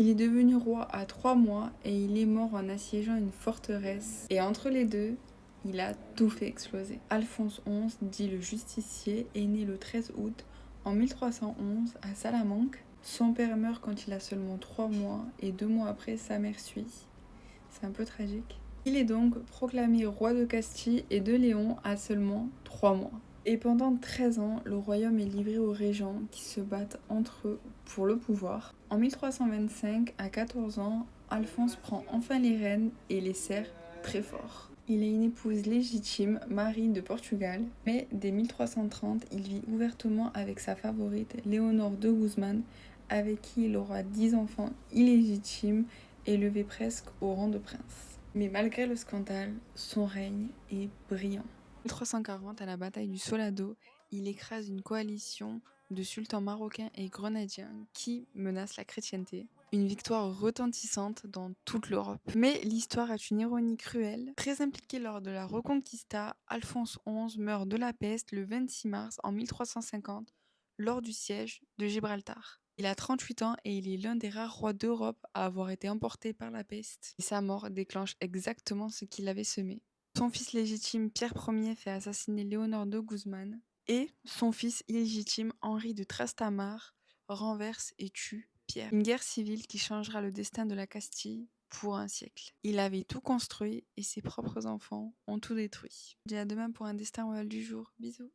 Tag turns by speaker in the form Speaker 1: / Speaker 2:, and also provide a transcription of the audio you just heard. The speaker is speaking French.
Speaker 1: Il est devenu roi à 3 mois et il est mort en assiégeant une forteresse. Et entre les deux, il a tout fait exploser. Alphonse XI, dit le justicier, est né le 13 août en 1311 à Salamanque. Son père meurt quand il a seulement 3 mois et 2 mois après sa mère suit. C'est un peu tragique. Il est donc proclamé roi de Castille et de Léon à seulement 3 mois. Et pendant 13 ans, le royaume est livré aux régents qui se battent entre eux pour le pouvoir. En 1325, à 14 ans, Alphonse prend enfin les rênes et les serre très fort. Il a une épouse légitime, Marie de Portugal, mais dès 1330, il vit ouvertement avec sa favorite, Léonore de Guzman, avec qui il aura 10 enfants illégitimes, élevé presque au rang de prince. Mais malgré le scandale, son règne est brillant. En 1340, à la bataille du Solado, il écrase une coalition de sultans marocains et grenadiens qui menacent la chrétienté. Une victoire retentissante dans toute l'Europe. Mais l'histoire a une ironie cruelle. Très impliqué lors de la Reconquista, Alphonse XI meurt de la peste le 26 mars en 1350 lors du siège de Gibraltar. Il a 38 ans et il est l'un des rares rois d'Europe à avoir été emporté par la peste. Et sa mort déclenche exactement ce qu'il avait semé. Son fils légitime Pierre Ier fait assassiner Léonore de Guzman et son fils illégitime Henri de Trastamare renverse et tue Pierre. Une guerre civile qui changera le destin de la Castille pour un siècle. Il avait tout construit et ses propres enfants ont tout détruit. Je dis à demain pour un destin royal du jour. Bisous.